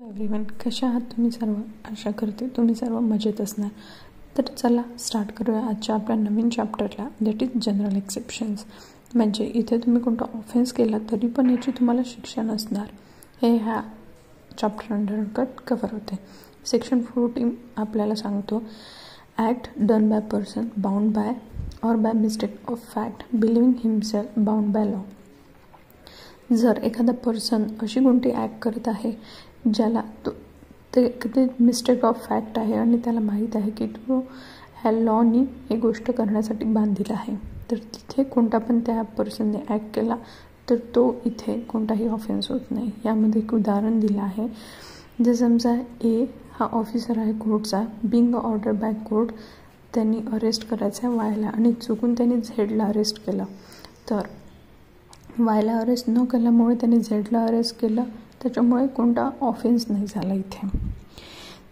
Everyone, कशा आहात तुम्ही सर्व? आशा करते तुम्ही सर्व मजेत असणार. तर चला स्टार्ट करूया आजच्या आपल्या नवीन चॅप्टरला, दॅट इज जनरल एक्सेप्शन्स. म्हणजे इथे तुम्ही कोणता ऑफेन्स केला तरी पण याची तुम्हाला शिक्षा नसणार, हे ह्या चॅप्टर अंतर्गत कव्हर होते. सेक्शन 14 आपल्याला सांगतो, act done by person bound by or by mistake of fact believing himself bound by law. जर एखादा पर्सन अशी कोणती ॲक्ट करत आहे ज्याला ते मिस्टेक ऑफ फॅक्ट आहे आणि त्याला माहीत आहे की तो ह्या लॉनी ही गोष्ट करण्यासाठी बांधील आहे, तर तिथे कोणता पण त्या पर्सनने ॲक्ट केला तर तो इथे कोणताही ऑफेन्स होत नाही. यामध्ये एक उदाहरण दिलं आहे. जर समजा ए हा ऑफिसर आहे कोर्टचा, बिंग ऑर्डर बाय कोर्ट, त्यांनी अरेस्ट करायचं आहे वायला आणि चुकून त्यांनी झेडला अरेस्ट केलं. तर वायला अरेस्ट न केल्यामुळे त्यांनी झेडला अरेस्ट केलं, त्याच्यामुळे कोणता ऑफेन्स नाही झाला इथे.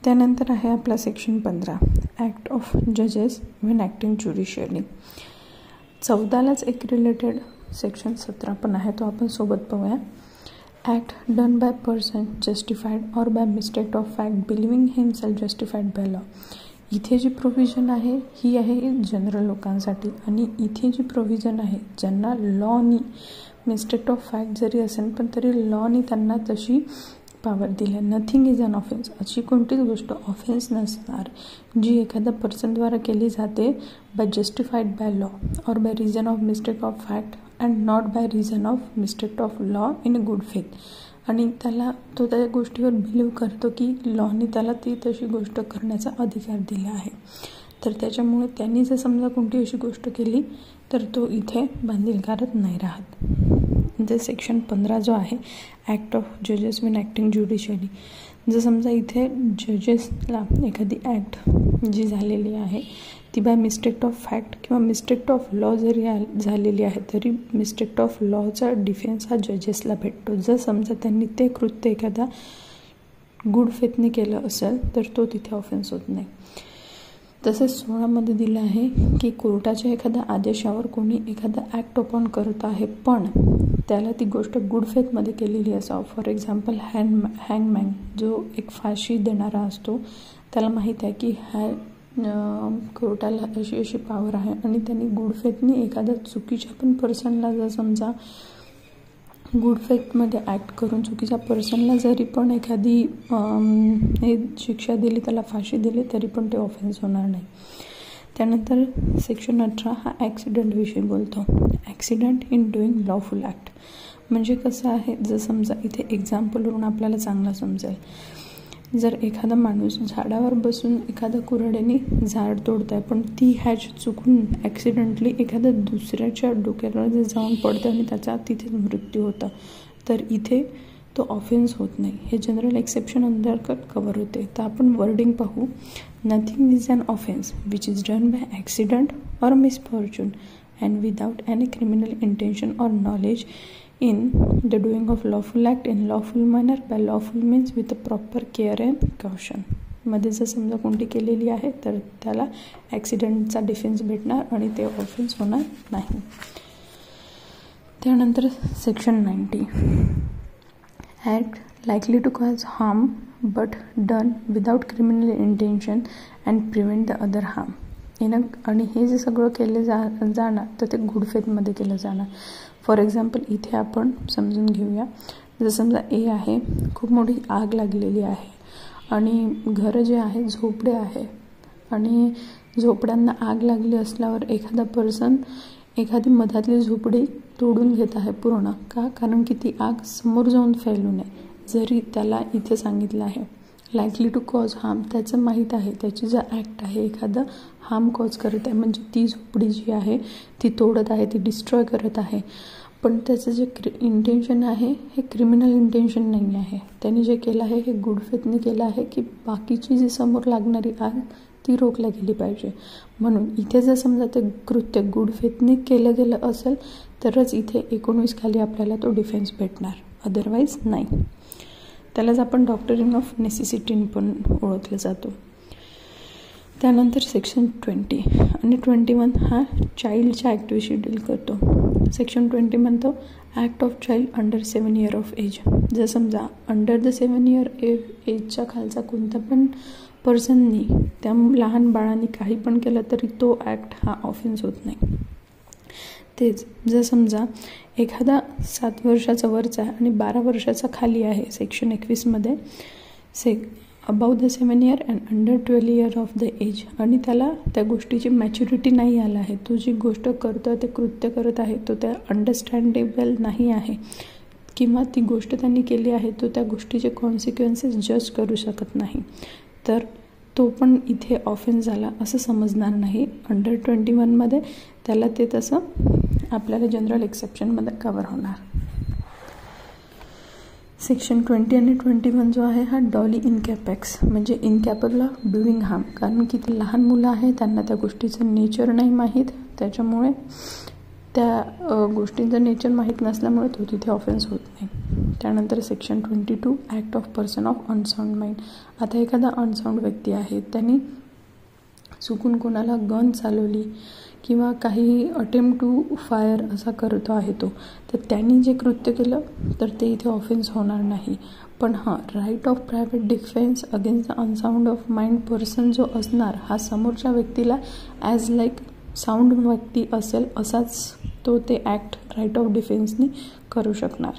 त्यानंतर आहे आपला सेक्शन 15, ॲक्ट ऑफ जजेस व्हेन ॲक्टिंग ज्युडिशियली. 14लाच एक रिलेटेड सेक्शन 17 पण आहे, तो आपण सोबत पाहूया. Act done by person justified or by mistake of fact believing himself justified by law. इथे जी प्रोव्हिजन आहे ही आहे जनरल लोकांसाठी, आणि इथे जी प्रोव्हिजन आहे ज्यांना लॉनी मिस्टेक ऑफ फॅक्ट जरी असेल पण तरी लॉनी त्यांना तशी पॉवर दिली आहे. नथिंग इज अन ऑफेन्स, अशी कोणतीच गोष्ट ऑफेन्स नसणार जी एखाद्या पर्सनद्वारा केली जाते by justified by law or by reason of mistake of fact and not by reason of mistake of law in a good faith. आणि तो त्या गोष्टीवर बिलीव्ह करतो की लॉनी त्याला ती तशी गोष्ट करण्याचा अधिकार दिला आहे, तर त्याच्यामुळे त्यांनी जर समजा कोणती अशी गोष्ट केली तर तो इथे बांधीलकारक नाही राहत. जे सेक्शन 15 जो आहे, ॲक्ट ऑफ जजेस व्हेन ॲक्टिंग ज्युडिशियली. जर समजा इथे जजेसला एखादी ॲक्ट जी झालेली आहे ती बाय मिस्टेक ऑफ फॅक्ट किंवा मिस्टेक ऑफ लॉ जरी झालेली आहे तरी मिस्टेक ऑफ लॉचा डिफेन्स हा जजेसला भेटतो. जर समजा त्यांनी ते कृत्य एखादा गुड फेथने केलं असेल तर तो तिथे ऑफेन्स होत नाही. तसेच 16मध्ये दिलं आहे की कोर्टाच्या एखाद्या आदेशावर कोणी एखादा ॲक्ट अपॉन करत आहे पण त्याला ती गोष्ट गुड फेथमध्ये केलेली असावं. फॉर एक्झाम्पल हँगमॅन जो एक फाशी देणारा असतो, त्याला माहीत आहे की कोर्टाला अशी पॉवर आहे आणि त्यांनी गुड फेथने एखाद्या चुकीच्या पण पर्सनला जर समजा गुड फेथमध्ये ॲक्ट करून चुकीच्या पर्सनला जरी पण एखादी शिक्षा दिली, त्याला फाशी दिली, तरी पण ते ऑफेन्स होणार नाही. त्यानंतर सेक्शन 18 हा ॲक्सिडेंटविषयी बोलतो. Accident in doing lawful act म्हणजे कसं आहे, जर समजा इथे एक्झाम्पलवरून आपल्याला चांगलं समजेल. जर एखादा माणूस झाडावर बसून एखाद्या कुऱ्हाडीने झाड तोडत आहे पण ती हॅच चुकून ॲक्सिडेंटली एखाद्या दुसऱ्याच्या डोक्यावर जर जाऊन पडतं आणि त्याचा तिथेच मृत्यू होता, तर इथे तो ऑफेन्स होत नाही. हे जनरल एक्सेप्शन अंतर्गत कव्हर होते. तर आपण वर्डिंग पाहू. Nothing is an offence which is done by accident or misfortune and without any criminal intention or knowledge in the doing of lawful act in lawful manner by lawful means with a proper care and caution. मध्ये जर समजा कोणती केलेली आहे तर त्याला ॲक्सिडेंटचा defence भेटणार आणि ते ऑफेन्स होणार नाही. त्यानंतर section 90, act likely to cause harm but done without criminal intention and prevent the other harm. आणि हे जे सगळं केले जाणार तर ते गुड फेथमध्ये केलं जाणार. फॉर एक्झाम्पल इथे आपण समजून घेऊया. जर समजा ए आहे, खूप मोठी आग लागलेली आहे आणि घरं जे आहे झोपडे आहे आणि झोपड्यांना आग लागली असल्यावर एखादा पर्सन एखादी मधातली झोपडी तोडून घेत आहे पूर्ण. का? कारण की ती आग समोर जाऊन फैलू नये. जरी त्याला इथे सांगितलं आहे लायकली टू कॉज हार्म, त्याचं माहीत आहे त्याची जर ॲक्ट आहे एखादं हार्म कॉज करत आहे म्हणजे ती झोपडी जी आहे ती तोडत आहे, ती डिस्ट्रॉय करत आहे, पण त्याचं जे इंटेन्शन आहे हे क्रिमिनल इंटेन्शन नाही आहे. त्यांनी जे केलं आहे हे गुड फेथने केलं आहे की बाकीची जी समोर लागणारी आग ती रोखल्या गेली पाहिजे. म्हणून इथे जर समजा ते कृत्य गुड फेथने केलं गेलं असेल तरच इथे 19 खाली आपल्याला तो डिफेन्स भेटणार, अदरवाईज नाही. त्यालाच आपण डॉक्टरीन ऑफ नेसेसिटी पण ओळखलं जातो. त्यानंतर सेक्शन 20 आणि 21 हा चाइल्डच्या ॲक्टविषयी डील करतो. सेक्शन 20 म्हणतो act of child under 7 years of age. जर समजा अंडर द 7 years एजच्या खालचा कोणता पण पर्सननी त्या लहान बाळांनी काही पण केलं तरी तो ॲक्ट हा ऑफेन्स होत नाही. तेच जर समजा एखादा 7 वर्षाचा वरचा आणि 12 वर्षाचा खाली आहे सेक्शन 21मध्ये above the 7 years and under 12 years of the age, आणि त्याला त्या गोष्टीची मॅच्युरिटी नाही आला आहे, तो जी गोष्ट करतो ते कृत्य करत आहे तो त्या अंडरस्टँडेबल नाही आहे किंवा ती गोष्ट त्यांनी केली आहे तो त्या गोष्टीचे कॉन्सिक्वेन्सेस जज करू शकत नाही, तर तो पण इथे ऑफेन्स झाला असं समजणार नाही. अंडर 21मध्ये त्याला ते तसं आपल्याला जनरल एक्सेप्शनमध्ये कवर होणार. सेक्शन 20 आणि 21 जो आहे हा डॉली इनकॅपेक्स म्हणजे इनकॅपेबल ऑफ डुईंग हार्म, कारण की ते लहान मुलं आहे, त्यांना त्या गोष्टीचं नेचर नाही माहीत, त्याच्यामुळे त्या गोष्टींचं नेचर माहीत नसल्यामुळे तो तिथे ऑफेन्स होत नाही. त्यानंतर section 22 act of person of unsound mind. आता एखादा अनसाऊंड व्यक्ती आहे, त्यांनी चुकून कोणाला गन चालवली किंवा काही अटेम्प्ट टू फायर असा करतो आहे तो, तर त्यांनी जे कृत्य केलं तर ते इथे ऑफेन्स होणार नाही. पण हां, right of private defence against the unsound of mind person जो असणार हा समोरच्या व्यक्तीला ॲज लाईक साऊंड व्यक्ती असेल असाच तो ते ॲक्ट राईट ऑफ डिफेन्सनी करू शकणार.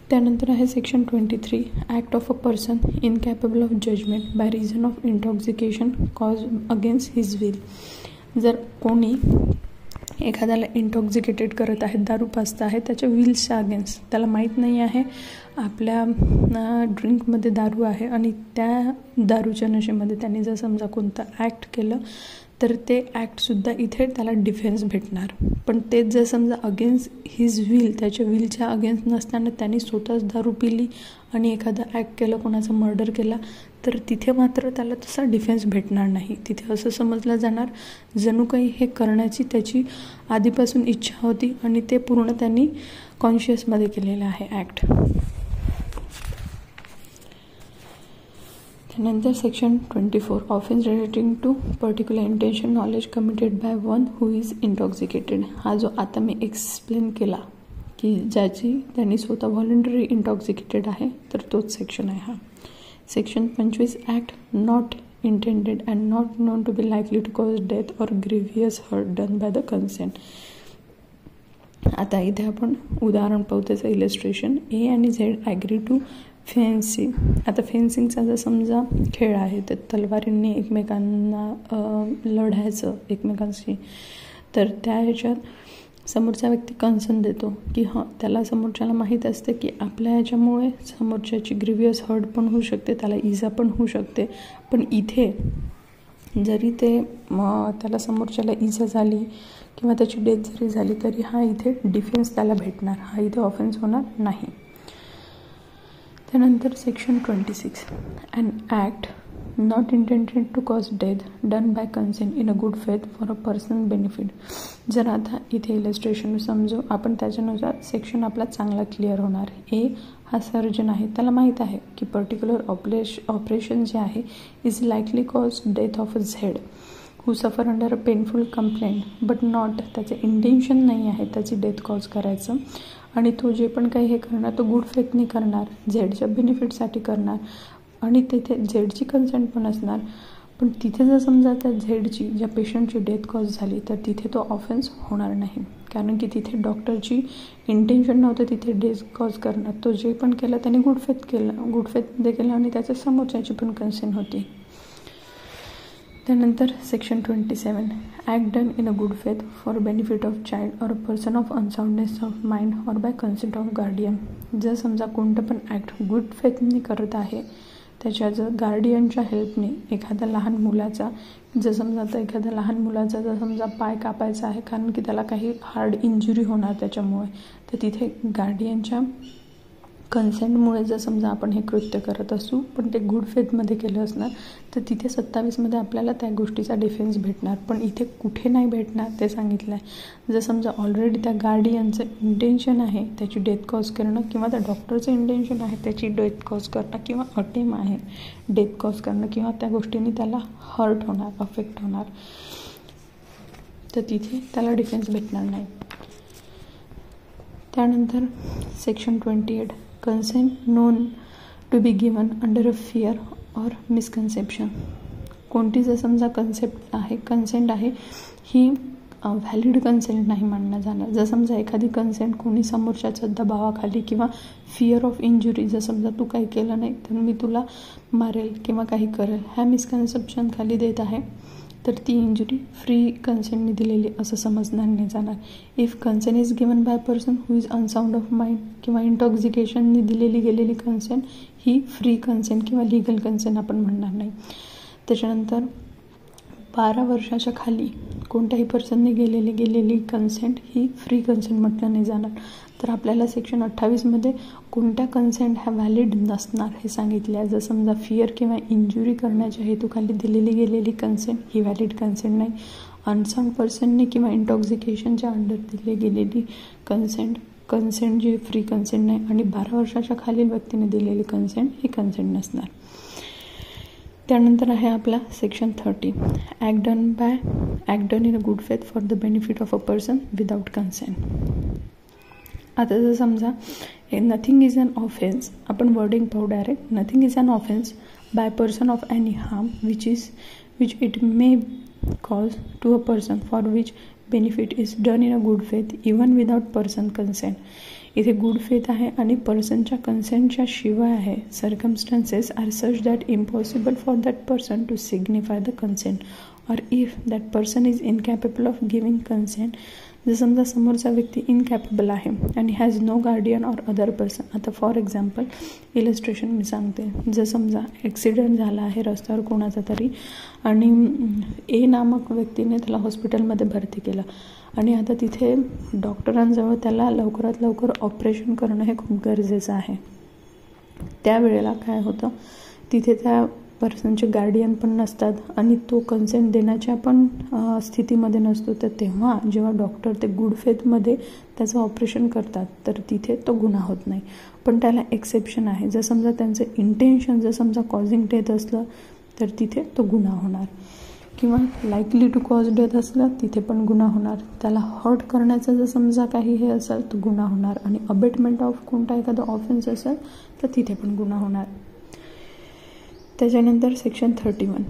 त्यानंतर आहे section 23 act of a person incapable of judgment by reason of intoxication cause against his will. जर कोणी एखाद्याला इंटॉक्सिकेटेड करत आहे, दारू पाजत आहे त्याच्या विल्सच्या अगेन्स्ट, त्याला माहीत नाही आहे आपल्या ड्रिंकमध्ये दारू आहे आणि त्या दारूच्या नशेमध्ये त्यांनी जर समजा कोणतं ॲक्ट केलं तर ते ॲक्टसुद्धा इथे त्याला डिफेन्स भेटणार. पण तेच जर समजा अगेन्स्ट हिज विल, त्याच्या विलच्या अगेन्स्ट नसताना त्यांनी स्वतःच दारू पिली आणि एखादा ॲक्ट केलं, कोणाचा मर्डर केला, तर तिथे मात्र त्याला तसा डिफेन्स भेटणार नाही. तिथे असं समजलं जाणार जणू काही हे करण्याची त्याची आधीपासून इच्छा होती आणि ते पूर्ण त्यांनी कॉन्शियसमध्ये केलेलं आहे ॲक्ट. त्यानंतर section 24 offence relating to particular intention knowledge committed by one who is intoxicated. हा जो आता मी एक्सप्लेन केला की ज्याची त्यांनी स्वतः व्हॉलंटरी इंटॉक्सिकेटेड आहे, तर तोच सेक्शन आहे हा. Section 25 act not intended and not known to be likely to cause death or grievous hurt done by the consent. आता इथे आपण उदाहरण पाहू त्याचं इलस्ट्रेशन. ए आणि झेड ॲग्री टू फेन्सिंग. आता फेन्सिंगचा जर समजा खेळ आहे तर तलवारींनी एकमेकांना लढायचं एकमेकांशी, तर त्या ह्याच्यात समोरचा व्यक्ती कन्सर्न देतो की हां, त्याला समोरच्याला माहीत असते की आपल्या ह्याच्यामुळे समोरच्याची ग्रीव्हियस हर्ट पण होऊ शकते, त्याला इजा पण होऊ शकते. पण इथे जरी ते त्याला समोरच्याला इजा झाली किंवा त्याची डेथ जरी झाली तरी हा इथे डिफेन्स त्याला भेटणार, हा इथे ऑफेन्स होणार नाही. त्यानंतर section 26 an act not intended to cause death done by consent in a good faith for a personal benefit. जर आता इथे इलस्ट्रेशन समजू आपण, त्याच्यानुसार सेक्शन आपला चांगला क्लिअर होणार. ए हा सर्जन आहे, त्याला माहीत आहे की पर्टिक्युलर ऑपरेशन जे आहे is likely cause death of a Z who suffer under a painful complaint but not, त्याचं इंटेन्शन नाही आहे त्याची डेथ कॉज करायचं, आणि तो जे पण काही हे करणार तो गुड फेथनी करणार, झेडच्या बेनिफिटसाठी करणार आणि तिथे झेडची कन्सेंट पण असणार. पण तिथे जर समजा त्या झेडची ज्या पेशंटची डेथ कॉज झाली तर तिथे तो ऑफेन्स होणार नाही, कारण की तिथे डॉक्टरची इंटेन्शन नव्हतं तिथे डेथ कॉज करणार. तो जे पण केलं त्याने गुड फेथमध्ये केलं आणि त्याच्या समोरच्याची पण कन्सेंट होती. त्यानंतर section 27 act done in a good faith for benefit of child or a person of unsoundness of mind or by consent of guardian. जर समजा कोणतं पण ॲक्ट गुड फेथने करत आहे, त्याच्या जर गार्डियनच्या हेल्पने एखाद्या लहान मुलाचा, जर समजा आता एखाद्या लहान मुलाचा जर समजा पाय कापायचा आहे कारण की त्याला काही हार्ड इंजुरी होणार त्याच्यामुळे, तर तिथे गार्डियनच्या कन्सेंटमुळे जर समजा आपण हे कृत्य करत असू पण ते गुड फेथमध्ये केलं असणार तर तिथे 27मध्ये आपल्याला त्या गोष्टीचा डिफेन्स भेटणार. पण इथे कुठे नाही भेटणार ते सांगितलं आहे. जर समजा ऑलरेडी त्या गार्डियनचं इंटेन्शन आहे त्याची डेथ कॉज करणं किंवा त्या डॉक्टरचं इंटेन्शन आहे त्याची डेथ कॉज करणं किंवा अटेम आहे डेथ कॉज करणं किंवा त्या गोष्टीने त्याला हर्ट होणार, अफेक्ट होणार, तर तिथे त्याला डिफेन्स भेटणार नाही. त्यानंतर section 28 consent known to be given under a fear or misconception. कोणती जर समजा कन्सेंट आहे ही व्हॅलिड कन्सेंट नाही मानलं जाणार. जर समजा एखादी कन्सेंट कोणी समोरच्याच्या दबावाखाली किंवा फिअर ऑफ इंजुरी, जर समजा तू काही केलं नाही तर मी तुला मारेल किंवा काही करेल, ह्या मिसकन्सेप्शन खाली देत आहे, तर ती इंजुरी फ्री कन्सेंटने दिलेली असं समजणार नाही जाणार. If consent is given by person who is unsound of mind किंवा इंटॉक्सिकेशनने दिलेली गेलेली कन्सेंट ही फ्री कन्सेंट किंवा लिगल कन्सेंट आपण म्हणणार नाही. त्याच्यानंतर 12 वर्षाच्या खाली कोणत्याही पर्सनने गेलेली कन्सेंट ही फ्री कन्सेंट म्हटलं नाही जाणार. तर आपल्याला सेक्शन 28मध्ये कोणत्या कन्सेंट ह्या व्हॅलिड नसणार हे सांगितले आहे. जर समजा फिअर किंवा इंजुरी करण्याच्या हेतूखाली दिलेली गेलेली कन्सेंट ही व्हॅलिड कन्सेंट नाही. अनसाउंड पर्सनने किंवा इंटॉक्सिकेशनच्या अंडर दिली गेलेली कन्सेंट जी फ्री कन्सेंट नाही, आणि 12 वर्षाच्या खालील व्यक्तीने दिलेली कन्सेंट ही कन्सेंट नसणार. त्यानंतर आहे आपला section 30 act done in a good faith for the benefit of a person without consent. आता जर समजा नथिंग इज अन ऑफेन्स, आपण वर्डिंग पाहू direct. Nothing is an offence by person of any harm which it may cause to a person for which benefit is done in a good faith even without person consent. इथे good faith आहे आणि पर्सनच्या कन्सेंटच्या शिवाय आहे. Circumstances R such that impossible for that person to signify the consent or if that person is incapable of giving consent. जर समजा समोरचा व्यक्ती इनकॅपेबल आहे आणि has no guardian or other person. आता फॉर एक्झाम्पल इलस्ट्रेशन मी सांगते. जर समजा ॲक्सिडेंट झाला आहे रस्त्यावर कोणाचा तरी आणि ए नामक व्यक्तीने त्याला हॉस्पिटलमध्ये भरती केलं आणि आता तिथे डॉक्टरांजवळ त्याला लवकरात लवकर ऑपरेशन करणं हे खूप गरजेचं आहे. त्यावेळेला काय होतं, तिथे त्या पर्सनचे गार्डियन पण नसतात आणि तो कन्सेंट देण्याच्या पण स्थितीमध्ये नसतो. तर तेव्हा जेव्हा डॉक्टर ते गुड फेथमध्ये त्याचं ऑपरेशन करतात तर तिथे तो गुन्हा होत नाही. पण त्याला एक्सेप्शन आहे. जर समजा त्यांचं इंटेन्शन जर समजा कॉझिंग डेथ असलं तर तिथे तो गुन्हा होणार, किंवा लाईकली टू कॉज डेथ असलं तिथे पण गुन्हा होणार. त्याला हर्ट करण्याचं जर समजा काही हे असेल तर गुन्हा होणार, आणि अबेटमेंट ऑफ कोणता एखादा ऑफेन्स असेल तर तिथे पण गुन्हा होणार. त्याच्यानंतर सेक्शन 31.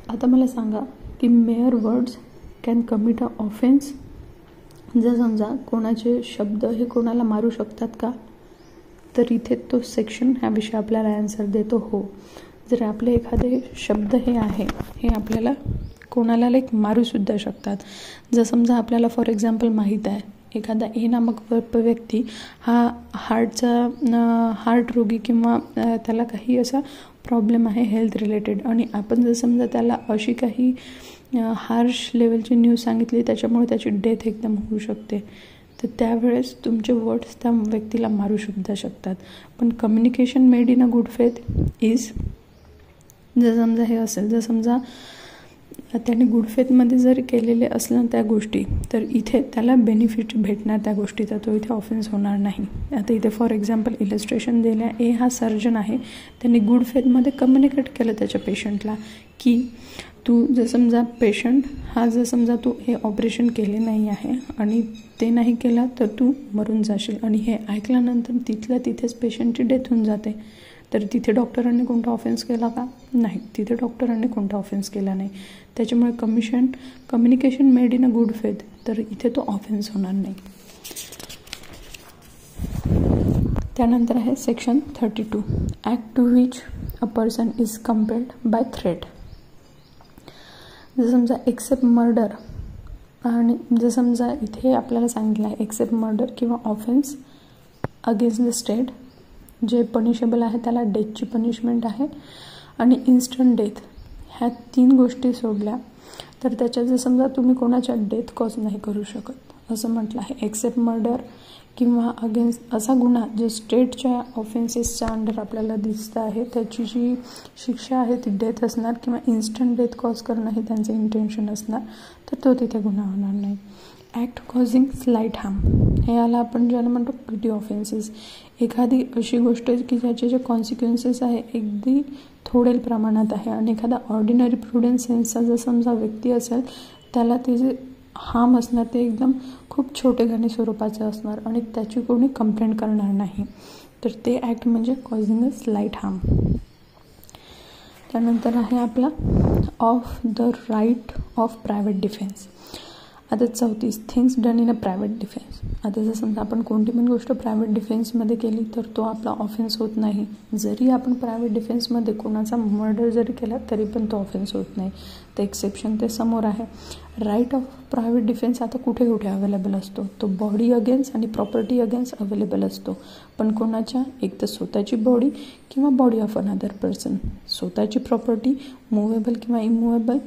आता मला सांगा की mayor words can commit a offence. जर समजा कोणाचे शब्द हे कोणाला मारू शकतात का, तर इथे तो सेक्शन ह्या विषयी आपल्याला आन्सर देतो हो. जर आपले एखादे शब्द हे आहे हे आपल्याला कोणाला मारूसुद्धा शकतात. जर समजा आपल्याला फॉर एक्झाम्पल माहीत आहे एखादा ए नामक व्यक्ती हा हार्ट रोगी किंवा त्याला काही असा प्रॉब्लेम आहे हेल्थ रिलेटेड, आणि आपण जर समजा त्याला अशी काही हार्श लेवलची न्यूज सांगितली त्याच्यामुळे त्याची डेथ एकदम होऊ शकते, तर त्यावेळेस तुमचे वर्ड्स त्या व्यक्तीला मारूसुद्धा शकतात. पण communication made in a good faith is, जर समजा हे असेल, जर समजा त्याने गुड फेथमध्ये जर केलेले असलं त्या गोष्टी, तर इथे त्याला बेनिफिट भेटणार त्या गोष्टीचा, तो इथे ऑफेन्स होणार नाही. आता इथे फॉर एक्झाम्पल इलस्ट्रेशन दिलं आहे. ए हा सर्जन आहे, त्यांनी गुड फेथमध्ये कम्युनिकेट केलं त्याच्या पेशंटला की तू जर समजा पेशंट हा जर समजा तू हे ऑपरेशन केले नाही आहे आणि ते नाही केलं तर तू मरून जाशील, आणि हे ऐकल्यानंतर तिथल्या तिथेच पेशंटची डेथ होऊन जाते, तर तिथे डॉक्टरांनी कोणता ऑफेन्स केला का? नाही, तिथे डॉक्टरांनी कोणता ऑफेन्स केला नाही. त्याच्यामुळे communication made in a good faith, तर इथे तो ऑफेन्स होणार नाही. त्यानंतर आहे section 32 act to which a person is compelled bye threat. जर समजा एक्सेप्ट मर्डर, आणि जर समजा इथे आपल्याला सांगितलं आहे एक्सेप्ट मर्डर किंवा ऑफेन्स अगेन्स्ट द स्टेट, जे पनिशेबल आहे त्याला डेथची पनिशमेंट आहे, आणि इन्स्टंट डेथ, ह्या 3 गोष्टी सोडल्या तर त्याच्यात जर समजा तुम्ही कोणाच्या डेथ कॉज नाही करू शकत असं म्हटलं आहे. एक्सेप्ट मर्डर किंवा अगेन्स्ट असा गुन्हा जो स्टेटच्या ऑफेन्सेसच्या अंडर आपल्याला दिसतं आहे, त्याची जी शिक्षा आहे ती डेथ असणार, किंवा इन्स्टंट डेथ कॉज करणं हे त्यांचं इंटेन्शन असणार, तर तो तिथे गुन्हा होणार नाही. ॲक्ट कॉझिंग स्लाईट हार्म, हे याला आपण ज्याला म्हणतो पिटी ऑफेन्सेस. एखादी अशी गोष्ट की ज्याचे जे कॉन्सिक्वेन्सेस आहे अगदी थोडे प्रमाणात आहे, आणि एखादा ऑर्डिनरी प्रुडन्स सेन्सचा जर समजा व्यक्ती असेल त्याला ते जे हार्म असणार ते एकदम खूप छोटेखानी स्वरूपाचं असणार आणि त्याची कोणी कंप्लेंट करणार नाही. तर ते ॲक्ट म्हणजे कॉझिंग अ स्लाईट हार्म. त्यानंतर आहे आपला of the right of private defence. आता 34 things done in a private defence. आता जर समजा आपण कोणती पण गोष्ट प्रायव्हेट डिफेन्समध्ये केली तर तो आपला ऑफेन्स होत नाही. जरी आपण प्रायव्हेट डिफेन्समध्ये कोणाचा मर्डर जरी केला तरी पण तो ऑफेन्स होत नाही. तर एक्सेप्शन ते समोर आहे. राईट ऑफ प्रायव्हेट डिफेन्स आता कुठे कुठे अवेलेबल असतो, तो बॉडी अगेन्स्ट आणि प्रॉपर्टी अगेन्स्ट अवेलेबल असतो. पण कोणाच्या, एक तर स्वतःची बॉडी किंवा बॉडी ऑफ अनदर पर्सन. स्वतःची प्रॉपर्टी मुव्हेबल किंवा इमुव्हेबल,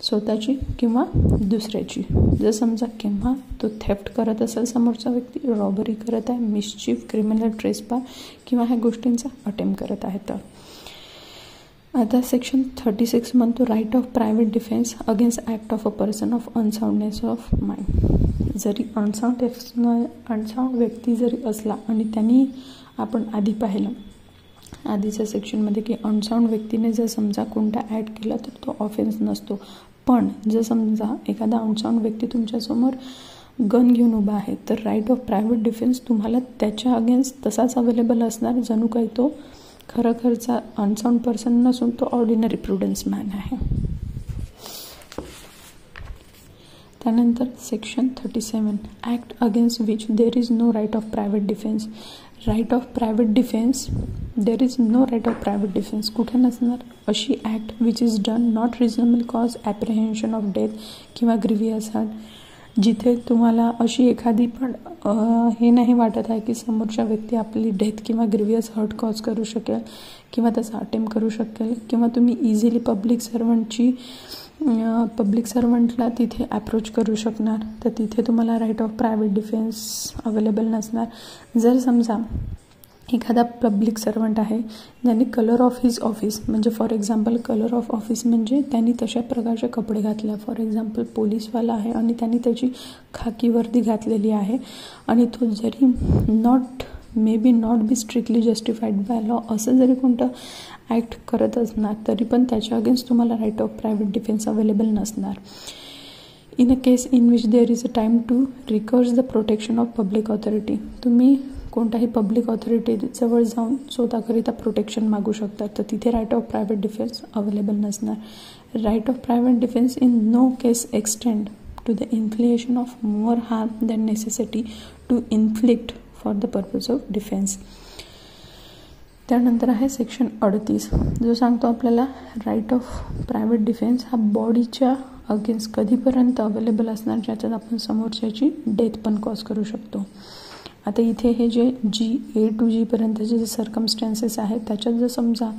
स्वतःची किंवा दुसऱ्याची. जर समजा केव्हा तो थेफ्ट करत असेल, समोरचा व्यक्ती रॉबरी करत आहे, मिसचीफ, क्रिमिनल ट्रेसपास किंवा ह्या गोष्टींचा अटेम्प्ट करत आहे. तर आता सेक्शन 36 म्हणतो right of private defence against act of a person of unsoundness of mind. जरी अनसाऊंड व्यक्ती जरी असला आणि त्यांनी आपण आधी पाहिलं आधीच्या सेक्शनमध्ये की अनसाऊंड व्यक्तीने जर समजा कोणता ॲक्ट केला तर तो ऑफेन्स नसतो. पण जर समजा एखादा अनसाऊंड व्यक्ती तुमच्यासमोर गन घेऊन उभा आहे तर राईट ऑफ प्रायव्हेट डिफेन्स तुम्हाला त्याच्या अगेन्स्ट तसाच अवेलेबल असणार जणू काही तो खरोखरचा अनसाऊंड पर्सन नसून तो ऑर्डिनरी प्रुडन्स मॅन आहे. त्यानंतर section 37 act against which there is no right of private defence. Right of private defence, there is no right of private defence कुठे नसणार. अशी act which is done not reasonable cause apprehension of death किंवा grievous heart. जिथे तुम्हाला अशी एखादी पण हे नाही वाटत आहे की समोरच्या व्यक्ती आपली डेथ किंवा ग्रिव्हियस हर्ट कॉज करू शकेल किंवा त्याचा अटेम्प्ट करू शकेल किंवा तुम्ही इझिली पब्लिक सर्वंटला तिथे अप्रोच करू शकणार, तर तिथे तुम्हाला right of private defence available नसणार. जर समजा एखादा पब्लिक सर्वंट आहे ज्यांनी कलर ऑफ हिज ऑफिस, म्हणजे for example colour of office म्हणजे त्यांनी तशा प्रकारचे कपडे घातले. फॉर एक्झाम्पल पोलीसवाला आहे आणि त्यांनी त्याची खाकी वर्दी घातलेली आहे आणि तो जरी may be not be strictly justified by law असं जरी कोणतं ॲक्ट करत असणार तरी पण त्याच्या अगेन्स्ट तुम्हाला right of private defence available नसणार. In a case in which there is a time to recover the protection of public authority. तुम्ही कोणत्याही पब्लिक ऑथॉरिटीजवळ जाऊन स्वतःकरिता प्रोटेक्शन मागू शकतात, तर तिथे right of private defence available नसणार. Right of private defence in no case extend to the infliction of more harm than necessity to inflict for the purpose of defence. त्यानंतर आहे सेक्शन 38 जो सांगतो आपल्याला राईट ऑफ प्रायव्हेट डिफेन्स हा बॉडीच्या against कधीपर्यंत available असणार ज्याच्यात आपण समोरच्याची डेथ पण कॉज करू शकतो. आता इथे हे जे A to G पर्यंतचे जे सर्कमस्टॅन्सेस आहेत त्याच्यात जर समजा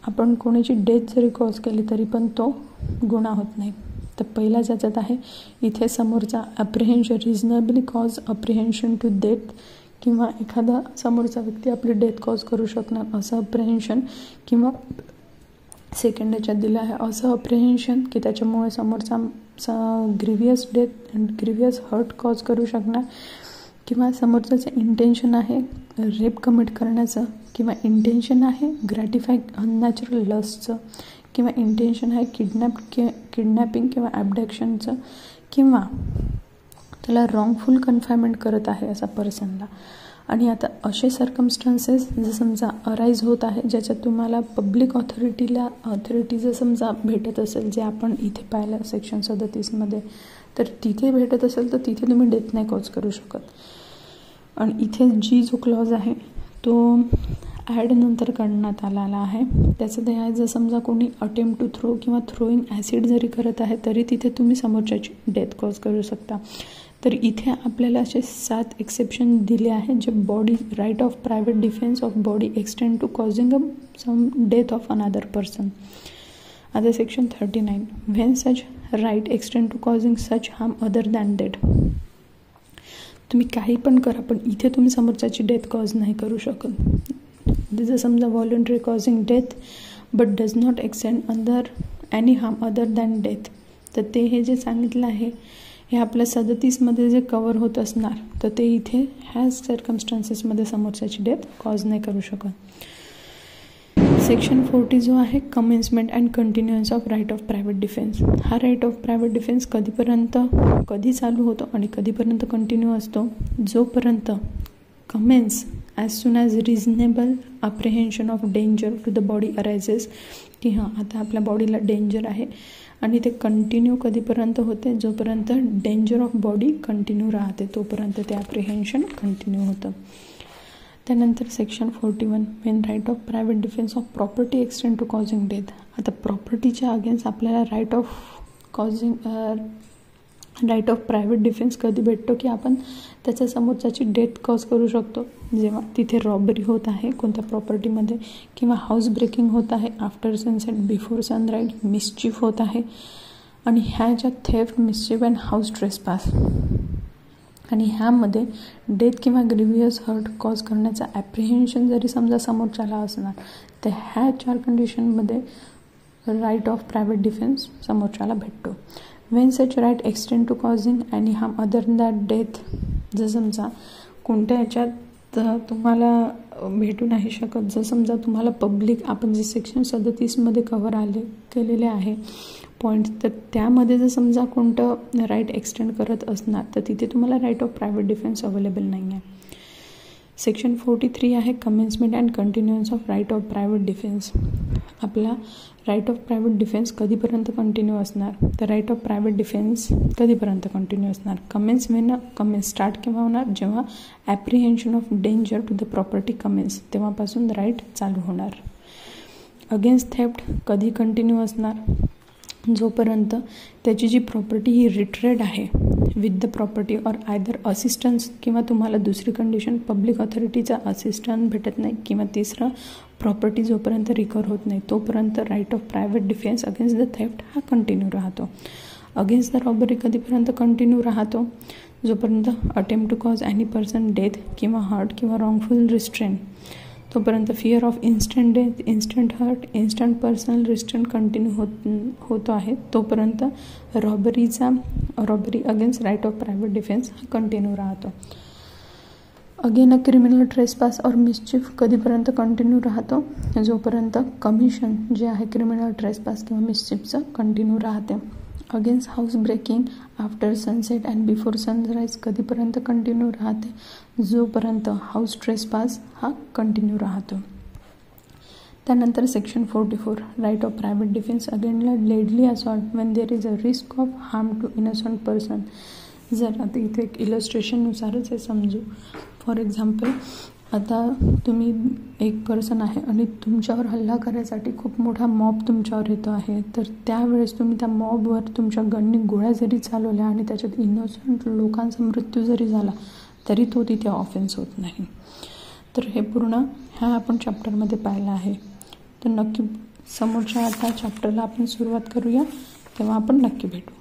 आपण कोणाची डेथ जरी कॉज केली तरी पण तो गुन्हा होत नाही. तर पहिला ज्याच्यात आहे इथे समोरचा अप्रिहेन्शन, रिजनेबली कॉज अप्रिहेन्शन टू डेथ किंवा एखादा समोरचा व्यक्ती आपली डेथ कॉज करू शकणार असं अप्रिहेन्शन, किंवा सेकंड याच्यात दिलं आहे असं अप्रिहेन्शन की त्याच्यामुळे समोरचा ग्रिव्हियस डेथ अँड ग्रिव्हियस हर्ट कॉज करू शकणार, किंवा समोरच्याचं इंटेन्शन आहे रेप कमिट करण्याचं, किंवा इंटेन्शन आहे ग्रॅटिफाय अननॅचरल लस्टचं, किंवा इंटेन्शन आहे किडनॅपिंग किंवा ॲबडक्शनचं, किंवा त्याला रॉंगफुल कन्फायनमेंट करत आहे असा पर्सनला. आणि आता असे सर्कमस्टन्सेस जर समजा अराईज होत आहे ज्याच्यात तुम्हाला पब्लिक ऑथॉरिटी जर समजा भेटत असेल, जे आपण इथे पाहिलं सेक्शन 37मध्ये, तर तिथे भेटत असेल तर तिथे तुम्ही डेथ नाही कॉज करू शकत. आणि इथे जो क्लॉज आहे तो ॲड नंतर करण्यात आलेला आहे. त्याचं ते आहे जर समजा कोणी अटेम्प्ट टू थ्रो किंवा थ्रोईंग ॲसिड जरी करत आहे तरी तिथे तुम्ही समोरच्याची डेथ कॉज करू शकता. तर इथे आपल्याला असे 7 एक्सेप्शन दिले आहेत जे body right of private defence of body extend to causing some death of another person. आता section 39 when such right extend to causing such harm other than death. तुम्ही काही पण करा पण इथे तुम्ही समोरच्याची डेथ कॉज नाही करू शकत. जर समजा voluntary causing death but does not extend other any harm other than death. तर ते हे जे सांगितलं आहे हे आपल्या 37मध्ये जे कवर होत असणार तर ते इथे ह्या सर्कमस्टन्सेसमध्ये समोरच्याची डेथ कॉज नाही करू शकत. सेक्शन 40 जो आहे commencement and continuance of right of private defence. हा राईट ऑफ प्रायव्हेट डिफेन्स कधी चालू होतो आणि कधीपर्यंत कंटिन्यू असतो, जोपर्यंत commence as soon as reasonable apprehension of danger to the body arises, की हां आता आपल्या बॉडीला डेंजर आहे, आणि ते कंटिन्यू कधीपर्यंत होते, जोपर्यंत डेंजर ऑफ बॉडी कंटिन्यू राहते तोपर्यंत ते अप्रिहेन्शन कंटिन्यू होतं. त्यानंतर section 41 main right of private defence of property extend to causing death. आता प्रॉपर्टीच्या अगेन्स्ट आपल्याला राईट ऑफ प्रायव्हेट डिफेन्स कधी भेटतो, की आपण त्याच्या समोरच्याची डेथ कॉज करू शकतो, जेव्हा तिथे रॉबरी होत आहे कोणत्या प्रॉपर्टीमध्ये, किंवा हाऊस ब्रेकिंग होत आहे after sunset before sunrise, mischief होत आहे, आणि ह्याच्या theft, mischief and house trespass, आणि ह्यामध्ये डेथ किंवा ग्रिव्हियस हर्ट कॉज करण्याचा ॲप्रिहेन्शन जरी समजा समोरच्याला असणार, तर ह्या 4 कंडिशनमध्ये राईट ऑफ प्रायव्हेट डिफेन्स समोरच्याला भेटतो. When such right extend to causing any harm other that death, जर समजा कोणत्या ह्याच्यात तुम्हाला भेटू नाही शकत, जर समजा तुम्हाला पब्लिक, आपण जे सेक्शन 37मध्ये केलेले आहे पॉईंट्स, तर त्यामध्ये जर समजा कोणतं राईट एक्सटेंड करत असणार तर तिथे तुम्हाला right of private defence available नाही आहे. सेक्शन 43 आहे commencement and continuance of right of private defence. आपला राईट ऑफ प्रायव्हेट डिफेन्स कधीपर्यंत कंटिन्यू असणार, तर राईट ऑफ प्रायव्हेट डिफेन्स कधीपर्यंत कंटिन्यू असणार, कमेन्स स्टार्ट केव्हा होणार, जेव्हा apprehension of danger to the property commence, तेव्हापासून राईट चालू होणार. अगेन्स्ट थेफ्ट कधी कंटिन्यू असणार, जोपर्यंत त्याची जी प्रॉपर्टी ही रिट्रेड आहे with the property or either assistance, किंवा तुम्हाला दुसरी कंडिशन पब्लिक ऑथॉरिटीचा असिस्टन्स भेटत नाही, किंवा तिसरं प्रॉपर्टी जोपर्यंत रिकवर होत नाही तोपर्यंत right of private defence against the theft हा कंटिन्यू राहतो. अगेन्स्ट द रॉबरी कधीपर्यंत कंटिन्यू राहतो, जोपर्यंत attempt to cause any person death किंवा हर्ट किंवा रॉंगफुल रिस्ट्रेन, तोपर्यंत fear of instant death, instant hurt, instant personal restrain continue होतो आहे, तोपर्यंत robbery against right of private defence हा कंटिन्यू राहतो. Again a criminal trespass or mischief कधीपर्यंत continue राहतो, जोपर्यंत कमिशन जे आहे क्रिमिनल ट्रेसपास किंवा मिसचीफचं कंटिन्यू राहते. Against house breaking after sunset and before sunrise कधीपर्यंत कंटिन्यू राहते, जोपर्यंत हाऊस ट्रेसपास हा कंटिन्यू राहतो. त्यानंतर section 44 right of private defence against deadly assault when there is a risk of harm to innocent person. जर आता इथे एक इलस्ट्रेशननुसारच हे समजू, फॉर एक्झाम्पल आता तुम्ही एक पर्सन आहे आणि तुमच्यावर हल्ला करायसाठी खूप मोठा मॉब तुमच्यावर येतो आहे, तर त्यावेळेस तुम्ही त्या मॉबवर तुमच्या गननी गोळ्या जरी चालवल्या आणि त्याच्यात इनोसंट लोकांचा मृत्यू जरी झाला तरी तो तिथे ऑफेन्स होत नाही. तर हे पूर्ण ह्या आपण चॅप्टरमध्ये पाहिलं आहे. तर नक्की समोरच्या आता चॅप्टरला आपण सुरुवात करूया, तेव्हा आपण नक्की भेटू.